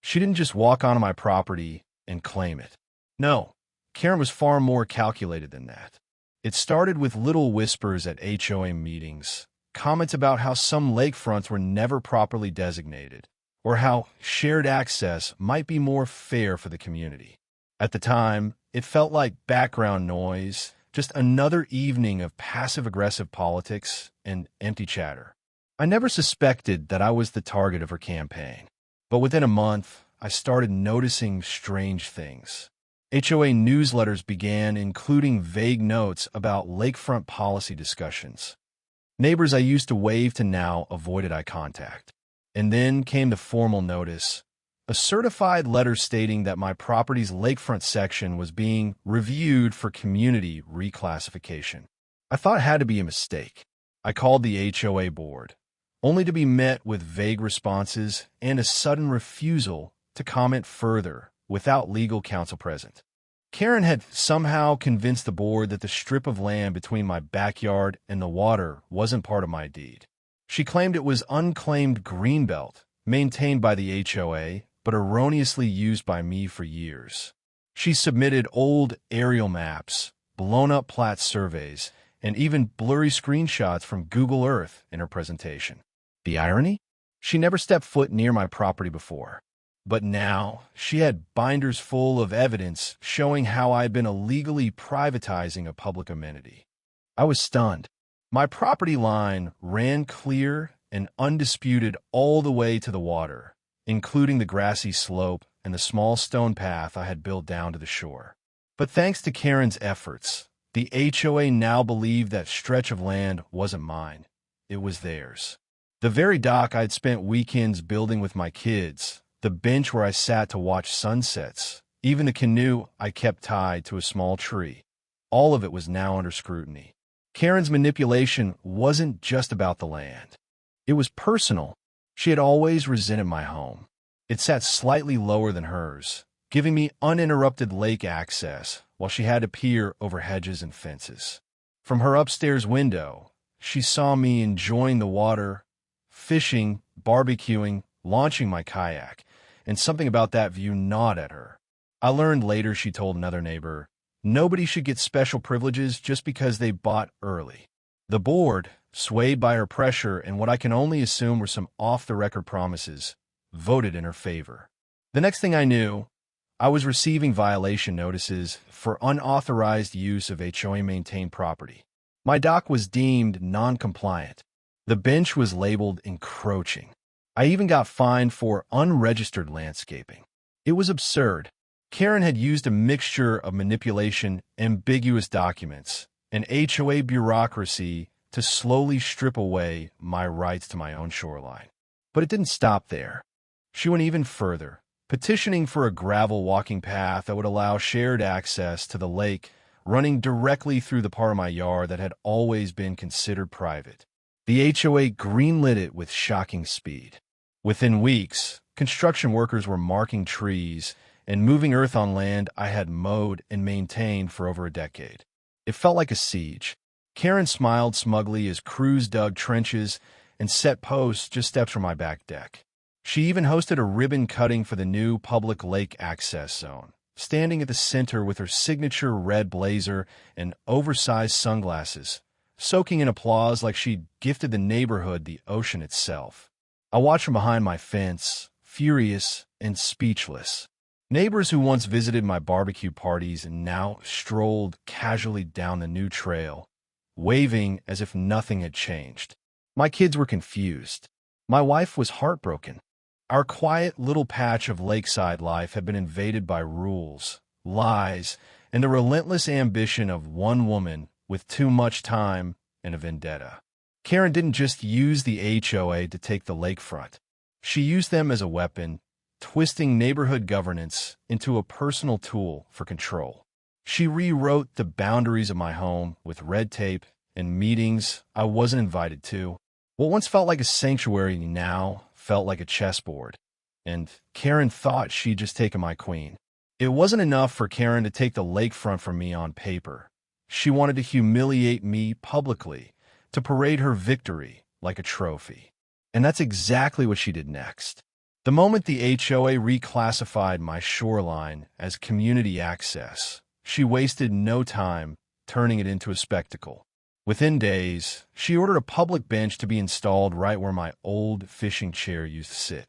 She didn't just walk onto my property and claim it. No, Karen was far more calculated than that. It started with little whispers at HOA meetings, comments about how some lakefronts were never properly designated, or how shared access might be more fair for the community. At the time, it felt like background noise, just another evening of passive-aggressive politics and empty chatter. I never suspected that I was the target of her campaign, but within a month, I started noticing strange things. HOA newsletters began including vague notes about lakefront policy discussions. Neighbors I used to wave to now avoided eye contact. And then came the formal notice, a certified letter stating that my property's lakefront section was being reviewed for community reclassification. I thought it had to be a mistake. I called the HOA board, only to be met with vague responses and a sudden refusal to comment further without legal counsel present. Karen had somehow convinced the board that the strip of land between my backyard and the water wasn't part of my deed. She claimed it was unclaimed greenbelt, maintained by the HOA, but erroneously used by me for years. She submitted old aerial maps, blown-up plat surveys, and even blurry screenshots from Google Earth in her presentation. The irony? She never stepped foot near my property before. But now, she had binders full of evidence showing how I had been illegally privatizing a public amenity. I was stunned. My property line ran clear and undisputed all the way to the water, including the grassy slope and the small stone path I had built down to the shore. But thanks to Karen's efforts, the HOA now believed that stretch of land wasn't mine. It was theirs. The very dock I'd spent weekends building with my kids, the bench where I sat to watch sunsets, even the canoe I kept tied to a small tree. All of it was now under scrutiny. Karen's manipulation wasn't just about the land. It was personal. She had always resented my home. It sat slightly lower than hers, giving me uninterrupted lake access while she had to peer over hedges and fences. From her upstairs window, she saw me enjoying the water, fishing, barbecuing, launching my kayak, and something about that view gnawed at her. I learned later, she told another neighbor, nobody should get special privileges just because they bought early. The board, swayed by her pressure and what I can only assume were some off-the-record promises, voted in her favor. The next thing I knew, I was receiving violation notices for unauthorized use of HOA-maintained property. My dock was deemed non-compliant. The bench was labeled encroaching. I even got fined for unregistered landscaping. It was absurd. Karen had used a mixture of manipulation, ambiguous documents, and HOA bureaucracy to slowly strip away my rights to my own shoreline. But it didn't stop there. She went even further, petitioning for a gravel walking path that would allow shared access to the lake running directly through the part of my yard that had always been considered private. The HOA greenlit it with shocking speed. Within weeks, construction workers were marking trees and moving earth on land I had mowed and maintained for over a decade. It felt like a siege. Karen smiled smugly as crews dug trenches and set posts just steps from my back deck. She even hosted a ribbon cutting for the new public lake access zone, standing at the center with her signature red blazer and oversized sunglasses, soaking in applause like she'd gifted the neighborhood the ocean itself. I watched from behind my fence, furious and speechless. Neighbors who once visited my barbecue parties and now strolled casually down the new trail, waving as if nothing had changed. My kids were confused. My wife was heartbroken. Our quiet little patch of lakeside life had been invaded by rules, lies, and the relentless ambition of one woman with too much time and a vendetta. Karen didn't just use the HOA to take the lakefront. She used them as a weapon, twisting neighborhood governance into a personal tool for control. She rewrote the boundaries of my home with red tape and meetings I wasn't invited to. What once felt like a sanctuary now felt like a chessboard, and Karen thought she'd just taken my queen. It wasn't enough for Karen to take the lakefront from me on paper. She wanted to humiliate me publicly, to parade her victory like a trophy. And that's exactly what she did next. The moment the HOA reclassified my shoreline as community access, she wasted no time turning it into a spectacle. Within days, she ordered a public bench to be installed right where my old fishing chair used to sit.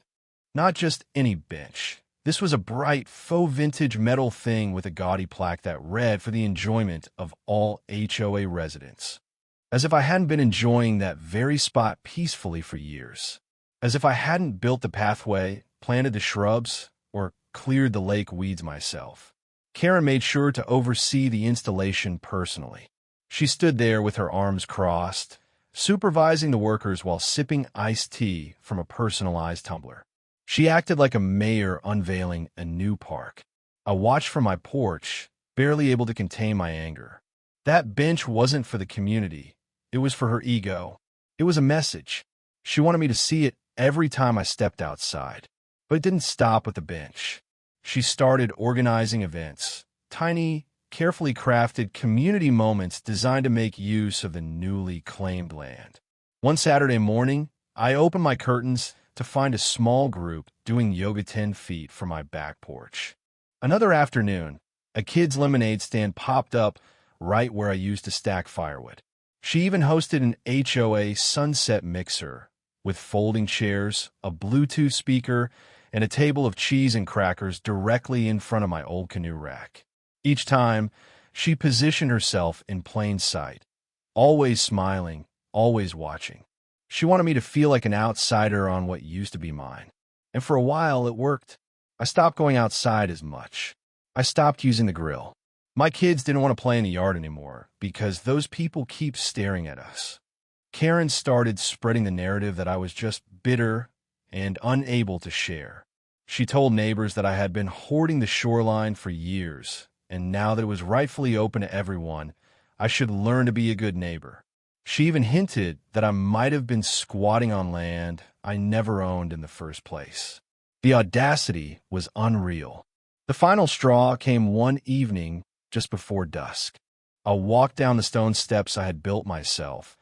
Not just any bench. This was a bright, faux vintage metal thing with a gaudy plaque that read for the enjoyment of all HOA residents. As if I hadn't been enjoying that very spot peacefully for years. As if I hadn't built the pathway, planted the shrubs, or cleared the lake weeds myself. Karen made sure to oversee the installation personally. She stood there with her arms crossed, supervising the workers while sipping iced tea from a personalized tumbler. She acted like a mayor unveiling a new park. I watched from my porch, barely able to contain my anger. That bench wasn't for the community. It was for her ego. It was a message. She wanted me to see it every time I stepped outside. But it didn't stop with the bench. She started organizing events, tiny, carefully crafted community moments designed to make use of the newly claimed land. One Saturday morning, I opened my curtains to find a small group doing yoga 10 feet from my back porch. Another afternoon, a kid's lemonade stand popped up right where I used to stack firewood. She even hosted an HOA sunset mixer with folding chairs, a Bluetooth speaker, and a table of cheese and crackers directly in front of my old canoe rack. Each time, she positioned herself in plain sight, always smiling, always watching. She wanted me to feel like an outsider on what used to be mine. And for a while, it worked. I stopped going outside as much. I stopped using the grill. My kids didn't want to play in the yard anymore because those people keep staring at us. Karen started spreading the narrative that I was just bitter and unable to share. She told neighbors that I had been hoarding the shoreline for years, and now that it was rightfully open to everyone, I should learn to be a good neighbor. She even hinted that I might have been squatting on land I never owned in the first place. The audacity was unreal. The final straw came one evening just before dusk. I walked down the stone steps I had built myself,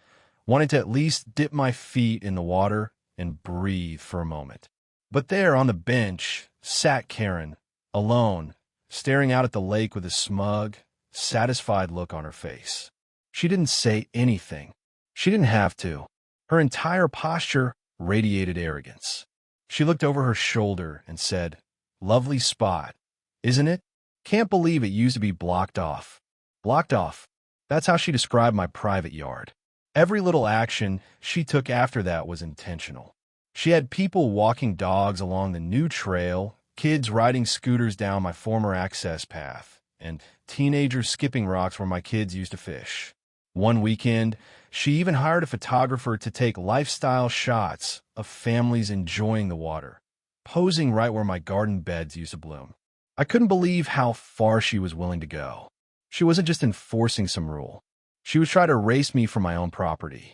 wanting to at least dip my feet in the water and breathe for a moment. But there on the bench sat Karen, alone, staring out at the lake with a smug, satisfied look on her face. She didn't say anything. She didn't have to. Her entire posture radiated arrogance. She looked over her shoulder and said, "Lovely spot, isn't it? Can't believe it used to be blocked off." Blocked off. That's how she described my private yard. Every little action she took after that was intentional. She had people walking dogs along the new trail, kids riding scooters down my former access path, and teenagers skipping rocks where my kids used to fish. One weekend, she even hired a photographer to take lifestyle shots of families enjoying the water, posing right where my garden beds used to bloom. I couldn't believe how far she was willing to go. She wasn't just enforcing some rule. She was trying to erase me from my own property.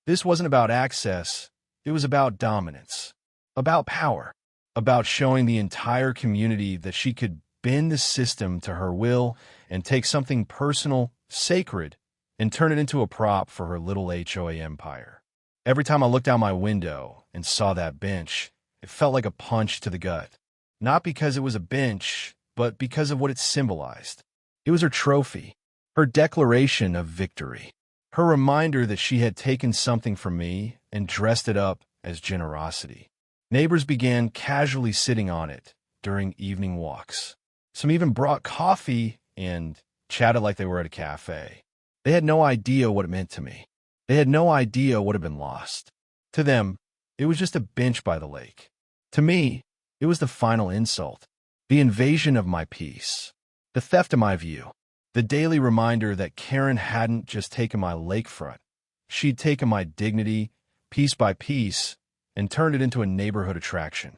This wasn't about access. It was about dominance, about power, about showing the entire community that she could bend the system to her will and take something personal, sacred, and turn it into a prop for her little HOA empire. Every time I looked out my window and saw that bench, it felt like a punch to the gut. Not because it was a bench, but because of what it symbolized. It was her trophy, her declaration of victory, her reminder that she had taken something from me and dressed it up as generosity. Neighbors began casually sitting on it during evening walks. Some even brought coffee and chatted like they were at a cafe. They had no idea what it meant to me. They had no idea what had been lost. To them, it was just a bench by the lake. To me, it was the final insult, the invasion of my peace, the theft of my view, the daily reminder that Karen hadn't just taken my lakefront. She'd taken my dignity, piece by piece, and turned it into a neighborhood attraction.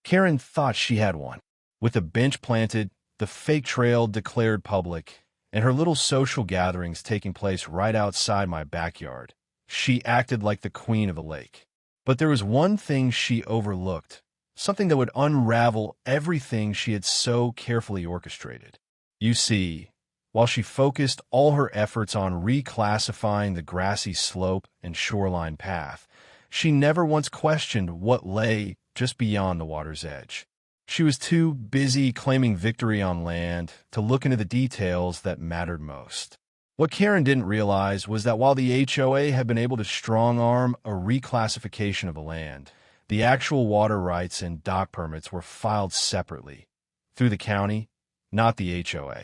Karen thought she had one. With the bench planted, the fake trail declared public, and her little social gatherings taking place right outside my backyard, she acted like the queen of the lake. But there was one thing she overlooked, something that would unravel everything she had so carefully orchestrated. You see, while she focused all her efforts on reclassifying the grassy slope and shoreline path, she never once questioned what lay just beyond the water's edge. She was too busy claiming victory on land to look into the details that mattered most. What Karen didn't realize was that while the HOA had been able to strong-arm a reclassification of the land, the actual water rights and dock permits were filed separately, through the county, not the HOA.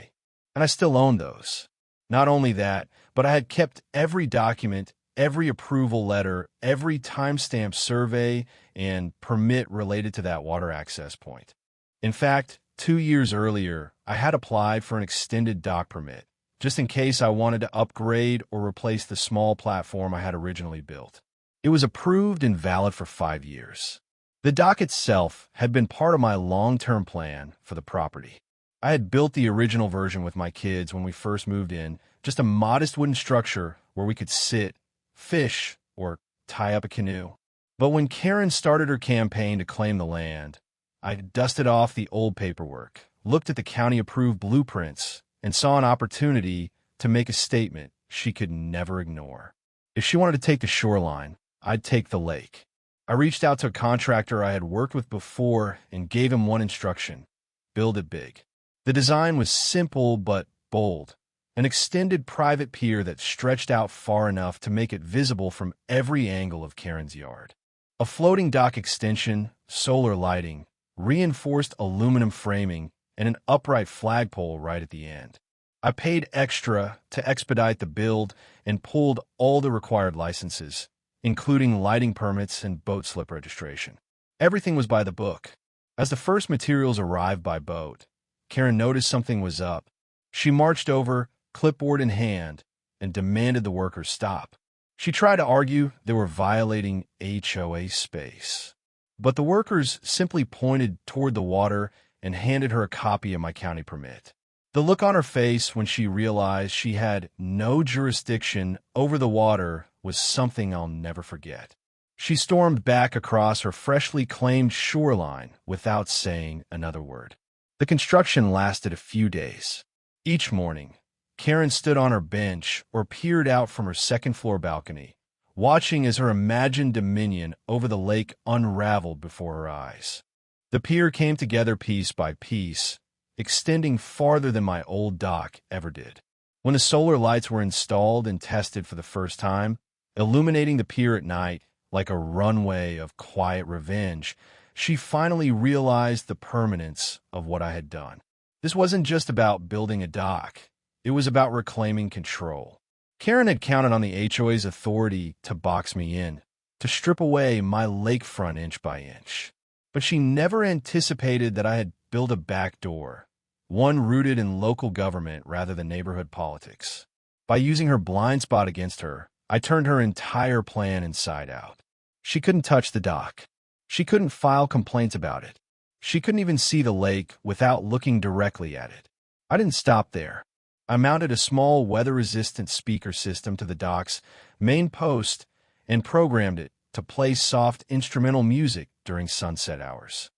And I still owned those. Not only that, but I had kept every document, every approval letter, every timestamp survey, and permit related to that water access point. In fact, 2 years earlier, I had applied for an extended dock permit, just in case I wanted to upgrade or replace the small platform I had originally built. It was approved and valid for 5 years. The dock itself had been part of my long-term plan for the property. I had built the original version with my kids when we first moved in, just a modest wooden structure where we could sit, fish, or tie up a canoe. But when Karen started her campaign to claim the land, I dusted off the old paperwork, looked at the county-approved blueprints, and saw an opportunity to make a statement she could never ignore. If she wanted to take the shoreline, I'd take the lake. I reached out to a contractor I had worked with before and gave him one instruction: build it big. The design was simple but bold, an extended private pier that stretched out far enough to make it visible from every angle of Karen's yard. A floating dock extension, solar lighting, reinforced aluminum framing, and an upright flagpole right at the end. I paid extra to expedite the build and pulled all the required licenses, including lighting permits and boat slip registration. Everything was by the book. As the first materials arrived by boat, Karen noticed something was up. She marched over, clipboard in hand, and demanded the workers stop. She tried to argue they were violating HOA space. But the workers simply pointed toward the water and handed her a copy of my county permit. The look on her face when she realized she had no jurisdiction over the water was something I'll never forget. She stormed back across her freshly claimed shoreline without saying another word. The construction lasted a few days. Each morning, Karen stood on her bench or peered out from her second-floor balcony, watching as her imagined dominion over the lake unraveled before her eyes. The pier came together piece by piece, extending farther than my old dock ever did. When the solar lights were installed and tested for the first time, illuminating the pier at night like a runway of quiet revenge, she finally realized the permanence of what I had done. This wasn't just about building a dock. It was about reclaiming control. Karen had counted on the HOA's authority to box me in, to strip away my lakefront inch by inch. But she never anticipated that I had built a back door, one rooted in local government rather than neighborhood politics. By using her blind spot against her, I turned her entire plan inside out. She couldn't touch the dock. She couldn't file complaints about it. She couldn't even see the lake without looking directly at it. I didn't stop there. I mounted a small weather-resistant speaker system to the dock's main post and programmed it to play soft instrumental music during sunset hours.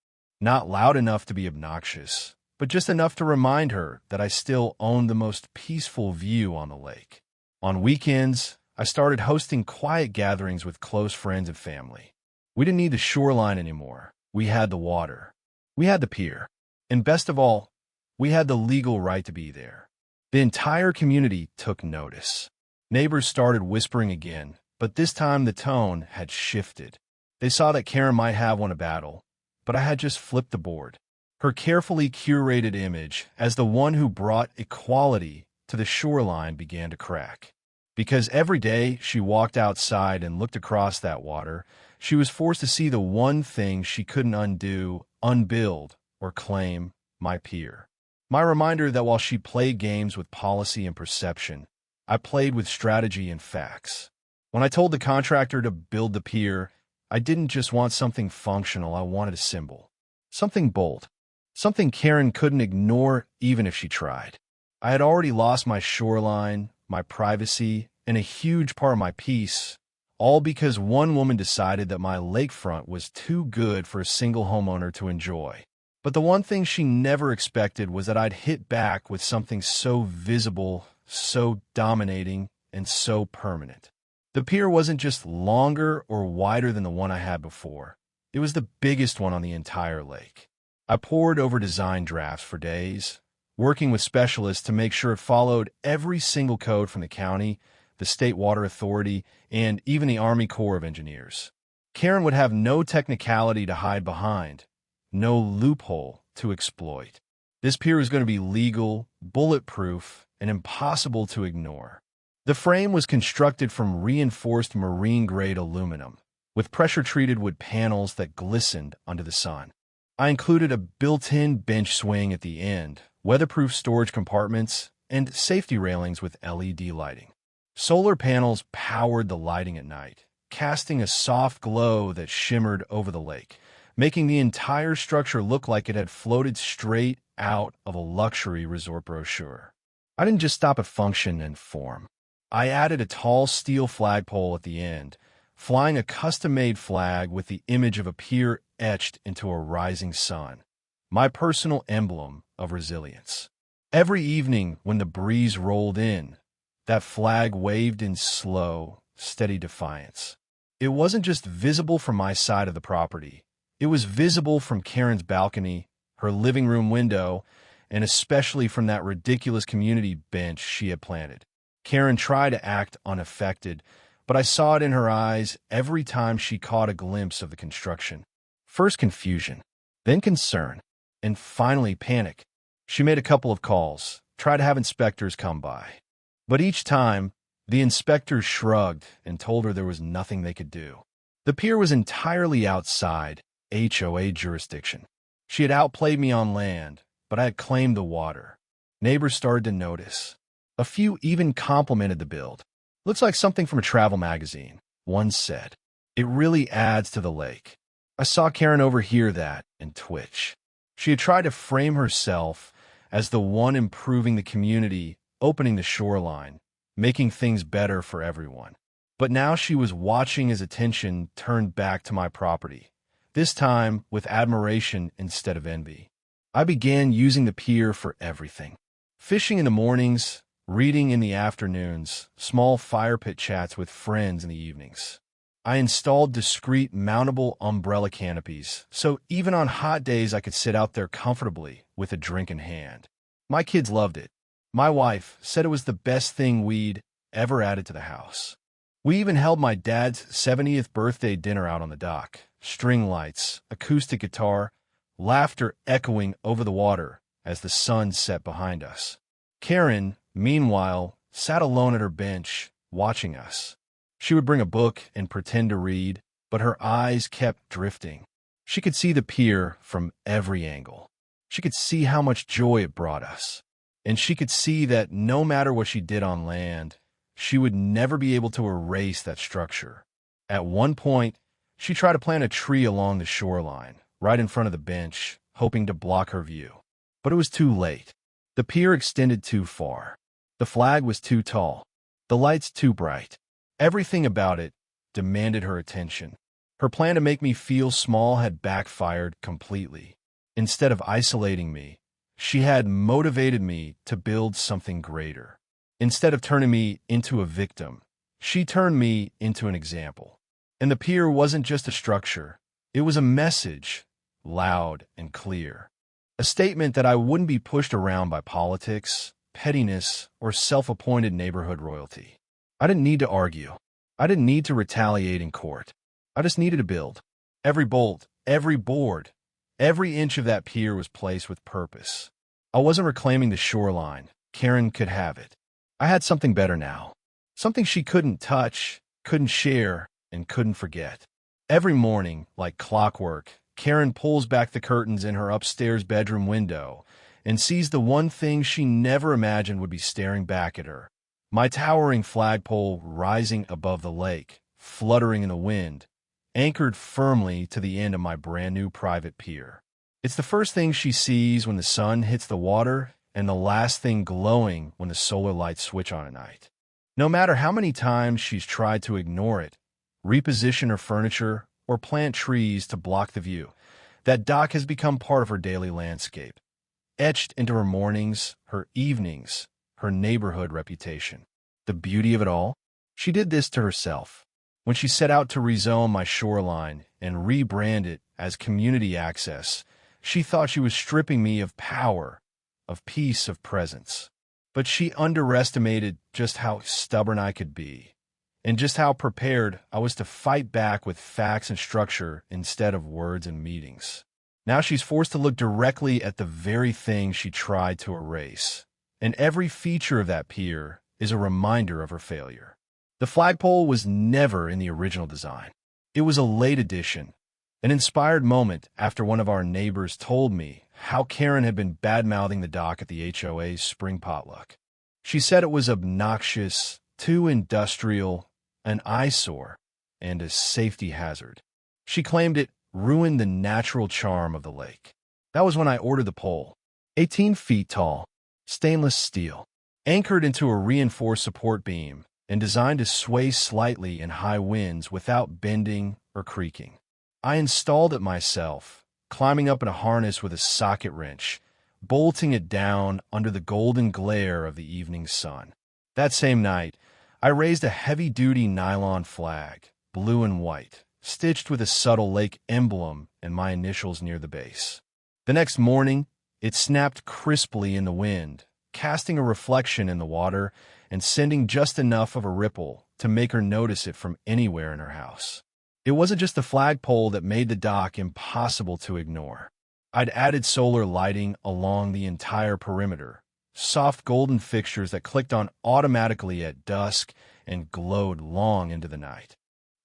Not loud enough to be obnoxious, but just enough to remind her that I still owned the most peaceful view on the lake. On weekends, I started hosting quiet gatherings with close friends and family. We didn't need the shoreline anymore. We had the water. We had the pier. And best of all, we had the legal right to be there. The entire community took notice. Neighbors started whispering again, but this time the tone had shifted. They saw that Karen might have won a battle, but I had just flipped the board. Her carefully curated image as the one who brought equality to the shoreline began to crack. Because every day she walked outside and looked across that water, she was forced to see the one thing she couldn't undo, unbuild, or claim: my pier. My reminder that while she played games with policy and perception, I played with strategy and facts. When I told the contractor to build the pier, I didn't just want something functional, I wanted a symbol. Something bold. Something Karen couldn't ignore even if she tried. I had already lost my shoreline, my privacy, and a huge part of my peace, all because one woman decided that my lakefront was too good for a single homeowner to enjoy. But the one thing she never expected was that I'd hit back with something so visible, so dominating, and so permanent. The pier wasn't just longer or wider than the one I had before. It was the biggest one on the entire lake. I pored over design drafts for days, working with specialists to make sure it followed every single code from the county, the State Water Authority, and even the Army Corps of Engineers. Karen would have no technicality to hide behind, no loophole to exploit. This pier was going to be legal, bulletproof, and impossible to ignore. The frame was constructed from reinforced marine-grade aluminum, with pressure-treated wood panels that glistened under the sun. I included a built-in bench swing at the end, weatherproof storage compartments, and safety railings with LED lighting. Solar panels powered the lighting at night, casting a soft glow that shimmered over the lake, making the entire structure look like it had floated straight out of a luxury resort brochure. I didn't just stop at function and form. I added a tall steel flagpole at the end, flying a custom-made flag with the image of a pier etched into a rising sun, my personal emblem of resilience. Every evening when the breeze rolled in, that flag waved in slow, steady defiance. It wasn't just visible from my side of the property. It was visible from Karen's balcony, her living room window, and especially from that ridiculous community bench she had planted. Karen tried to act unaffected, but I saw it in her eyes every time she caught a glimpse of the construction. First confusion, then concern, and finally panic. She made a couple of calls, tried to have inspectors come by. But each time, the inspectors shrugged and told her there was nothing they could do. The pier was entirely outside HOA jurisdiction. She had outplayed me on land, but I had claimed the water. Neighbors started to notice. A few even complimented the build. "Looks like something from a travel magazine," one said. "It really adds to the lake." I saw Karen overhear that and twitch. She had tried to frame herself as the one improving the community, opening the shoreline, making things better for everyone. But now she was watching as attention turned back to my property, this time with admiration instead of envy. I began using the pier for everything. Fishing in the mornings, reading in the afternoons, small fire pit chats with friends in the evenings. I installed discreet mountable umbrella canopies, so even on hot days I could sit out there comfortably with a drink in hand. My kids loved it. My wife said it was the best thing we'd ever added to the house. We even held my dad's 70th birthday dinner out on the dock. String lights, acoustic guitar, laughter echoing over the water as the sun set behind us. Karen, meanwhile, sat alone at her bench, watching us. She would bring a book and pretend to read, but her eyes kept drifting. She could see the pier from every angle. She could see how much joy it brought us. And she could see that no matter what she did on land, she would never be able to erase that structure. At one point, she tried to plant a tree along the shoreline, right in front of the bench, hoping to block her view. But it was too late. The pier extended too far. The flag was too tall. The lights too bright. Everything about it demanded her attention. Her plan to make me feel small had backfired completely. Instead of isolating me, she had motivated me to build something greater. Instead of turning me into a victim, she turned me into an example. And the pier wasn't just a structure. It was a message, loud and clear. A statement that I wouldn't be pushed around by politics, pettiness, or self-appointed neighborhood royalty. I didn't need to argue. I didn't need to retaliate in court. I just needed to build. Every bolt, every board, every inch of that pier was placed with purpose. I wasn't reclaiming the shoreline. Karen could have it. I had something better now. Something she couldn't touch, couldn't share, and couldn't forget. Every morning, like clockwork, Karen pulls back the curtains in her upstairs bedroom window and sees the one thing she never imagined would be staring back at her. My towering flagpole rising above the lake, fluttering in the wind, anchored firmly to the end of my brand-new private pier. It's the first thing she sees when the sun hits the water and the last thing glowing when the solar lights switch on at night. No matter how many times she's tried to ignore it, reposition her furniture, or plant trees to block the view, that dock has become part of her daily landscape, etched into her mornings, her evenings, her neighborhood reputation. The beauty of it all? She did this to herself. When she set out to rezone my shoreline, and rebrand it as community access, she thought she was stripping me of power, of peace, of presence. But she underestimated just how stubborn I could be, and just how prepared I was to fight back with facts and structure instead of words and meetings. Now she's forced to look directly at the very thing she tried to erase, and every feature of that pier is a reminder of her failure. The flagpole was never in the original design. It was a late addition, an inspired moment after one of our neighbors told me how Karen had been bad-mouthing the dock at the HOA's spring potluck. She said it was obnoxious, too industrial, an eyesore, and a safety hazard. She claimed it ruined the natural charm of the lake. That was when I ordered the pole. 18 feet tall, stainless steel, anchored into a reinforced support beam and designed to sway slightly in high winds without bending or creaking. I installed it myself, climbing up in a harness with a socket wrench, bolting it down under the golden glare of the evening sun. That same night, I raised a heavy-duty nylon flag, blue and white, stitched with a subtle lake emblem and my initials near the base. The next morning, it snapped crisply in the wind, casting a reflection in the water and sending just enough of a ripple to make her notice it from anywhere in her house. It wasn't just the flagpole that made the dock impossible to ignore. I'd added solar lighting along the entire perimeter, soft golden fixtures that clicked on automatically at dusk and glowed long into the night.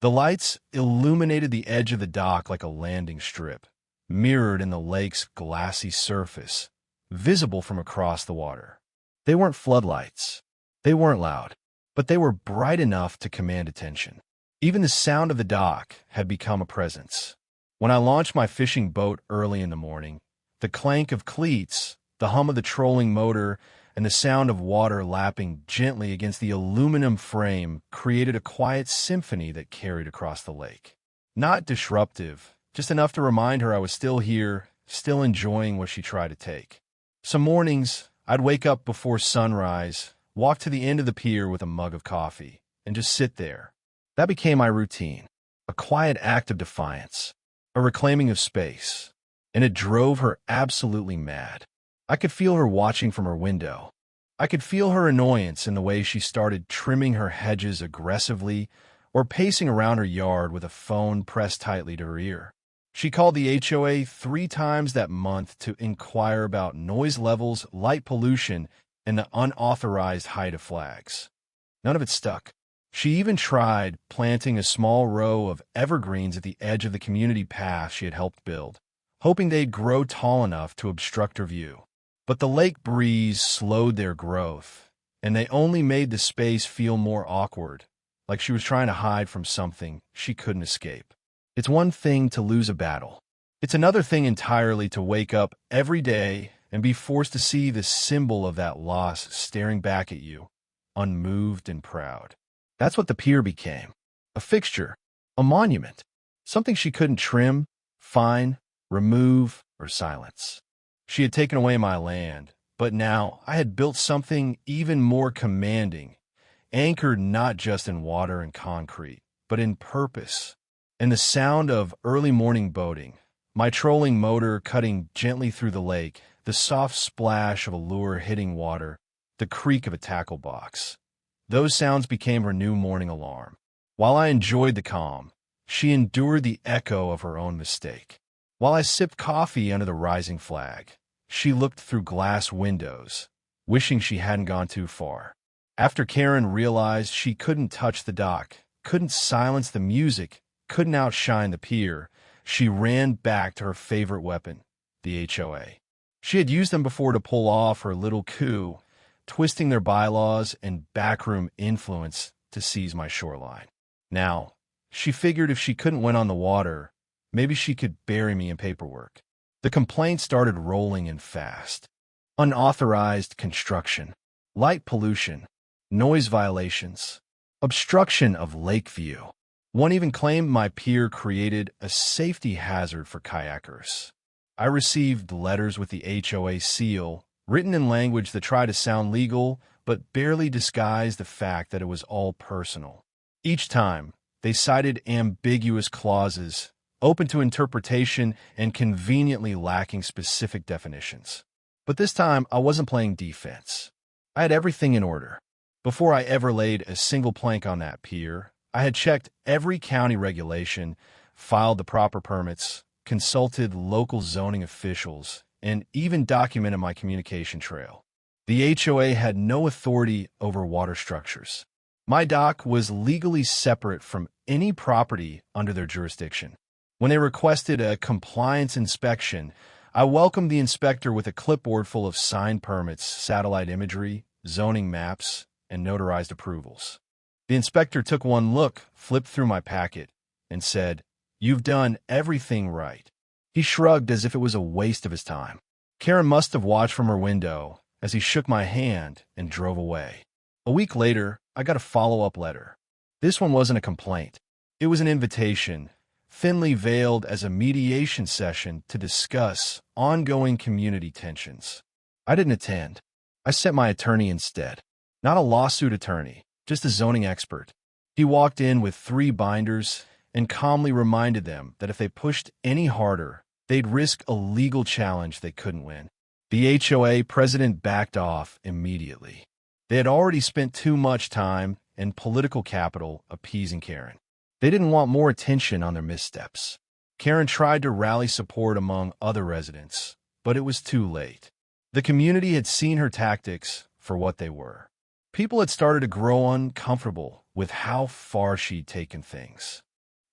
The lights illuminated the edge of the dock like a landing strip, mirrored in the lake's glassy surface, visible from across the water. They weren't floodlights. They weren't loud, but they were bright enough to command attention. Even the sound of the dock had become a presence. When I launched my fishing boat early in the morning, the clank of cleats, the hum of the trolling motor, and the sound of water lapping gently against the aluminum frame created a quiet symphony that carried across the lake. Not disruptive, just enough to remind her I was still here, still enjoying what she tried to take. Some mornings, I'd wake up before sunrise, walk to the end of the pier with a mug of coffee, and just sit there. That became my routine, a quiet act of defiance, a reclaiming of space, and it drove her absolutely mad. I could feel her watching from her window. I could feel her annoyance in the way she started trimming her hedges aggressively or pacing around her yard with a phone pressed tightly to her ear. She called the HOA 3 times that month to inquire about noise levels, light pollution, and the unauthorized height of flags. None of it stuck. She even tried planting a small row of evergreens at the edge of the community path she had helped build, hoping they'd grow tall enough to obstruct her view. But the lake breeze slowed their growth, and they only made the space feel more awkward, like she was trying to hide from something she couldn't escape. It's one thing to lose a battle. It's another thing entirely to wake up every day and be forced to see the symbol of that loss staring back at you, unmoved and proud. That's what the pier became. A fixture, a monument, something she couldn't trim, fine, remove, or silence. She had taken away my land, but now I had built something even more commanding, anchored not just in water and concrete, but in purpose. And the sound of early morning boating, my trolling motor cutting gently through the lake, the soft splash of a lure hitting water, the creak of a tackle box. Those sounds became her new morning alarm. While I enjoyed the calm, she endured the echo of her own mistake. While I sipped coffee under the rising flag, she looked through glass windows, wishing she hadn't gone too far. After Karen realized she couldn't touch the dock, couldn't silence the music, couldn't outshine the pier, she ran back to her favorite weapon, the HOA. She had used them before to pull off her little coup, twisting their bylaws and backroom influence to seize my shoreline. Now, she figured if she couldn't win on the water, maybe she could bury me in paperwork. The complaints started rolling in fast. Unauthorized construction, light pollution, noise violations, obstruction of lake view. One even claimed my pier created a safety hazard for kayakers. I received letters with the HOA seal, written in language that tried to sound legal, but barely disguised the fact that it was all personal. Each time, they cited ambiguous clauses open to interpretation and conveniently lacking specific definitions. But this time, I wasn't playing defense. I had everything in order. Before I ever laid a single plank on that pier, I had checked every county regulation, filed the proper permits, consulted local zoning officials, and even documented my communication trail. The HOA had no authority over water structures. My dock was legally separate from any property under their jurisdiction. When they requested a compliance inspection, I welcomed the inspector with a clipboard full of signed permits, satellite imagery, zoning maps, and notarized approvals. The inspector took one look, flipped through my packet, and said, "You've done everything right." He shrugged as if it was a waste of his time. Karen must have watched from her window as he shook my hand and drove away. A week later, I got a follow-up letter. This one wasn't a complaint. It was an invitation, thinly veiled as a mediation session to discuss ongoing community tensions. I didn't attend. I sent my attorney instead. Not a lawsuit attorney, just a zoning expert. He walked in with 3 binders and calmly reminded them that if they pushed any harder, they'd risk a legal challenge they couldn't win. The HOA president backed off immediately. They had already spent too much time and political capital appeasing Karen. They didn't want more attention on their missteps. Karen tried to rally support among other residents, but it was too late. The community had seen her tactics for what they were. People had started to grow uncomfortable with how far she'd taken things.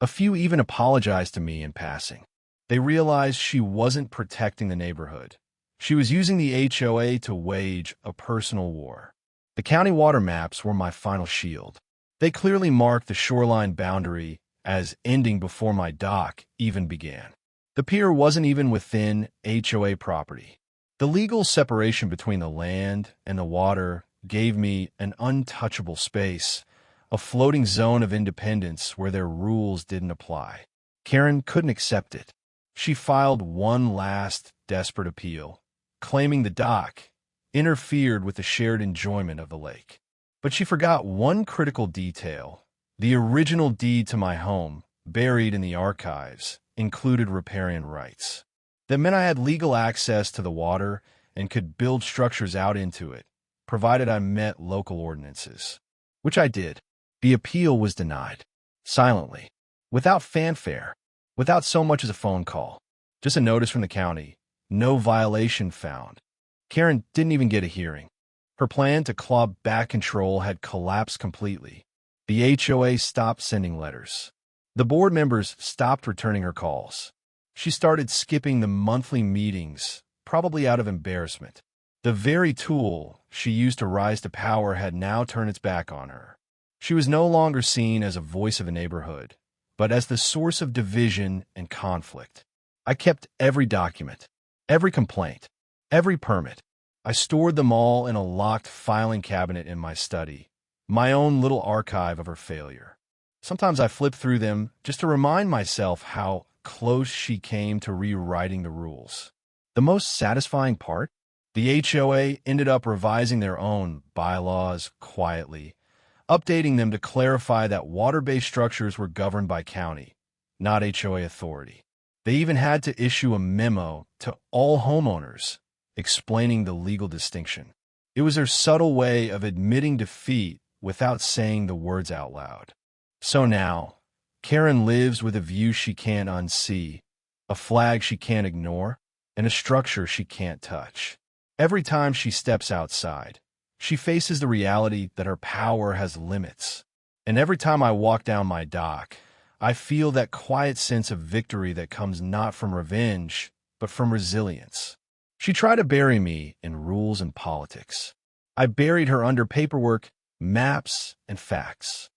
A few even apologized to me in passing. They realized she wasn't protecting the neighborhood. She was using the HOA to wage a personal war. The county water maps were my final shield. They clearly marked the shoreline boundary as ending before my dock even began. The pier wasn't even within HOA property. The legal separation between the land and the water gave me an untouchable space, a floating zone of independence where their rules didn't apply. Karen couldn't accept it. She filed one last desperate appeal, claiming the dock interfered with the shared enjoyment of the lake. But she forgot one critical detail. The original deed to my home, buried in the archives, included riparian rights. That meant I had legal access to the water and could build structures out into it, provided I met local ordinances. Which I did. The appeal was denied. Silently. Without fanfare. Without so much as a phone call. Just a notice from the county. No violation found. Karen didn't even get a hearing. Her plan to claw back control had collapsed completely. The HOA stopped sending letters. The board members stopped returning her calls. She started skipping the monthly meetings, probably out of embarrassment. The very tool she used to rise to power had now turned its back on her. She was no longer seen as a voice of a neighborhood, but as the source of division and conflict. I kept every document, every complaint, every permit. I stored them all in a locked filing cabinet in my study, my own little archive of her failure. Sometimes I flipped through them just to remind myself how close she came to rewriting the rules. The most satisfying part? The HOA ended up revising their own bylaws quietly, updating them to clarify that water-based structures were governed by county, not HOA authority. They even had to issue a memo to all homeowners, explaining the legal distinction. It was their subtle way of admitting defeat without saying the words out loud. So now, Karen lives with a view she can't unsee, a flag she can't ignore, and a structure she can't touch. Every time she steps outside, she faces the reality that her power has limits. And every time I walk down my dock, I feel that quiet sense of victory that comes not from revenge, but from resilience. She tried to bury me in rules and politics. I buried her under paperwork, maps, and facts.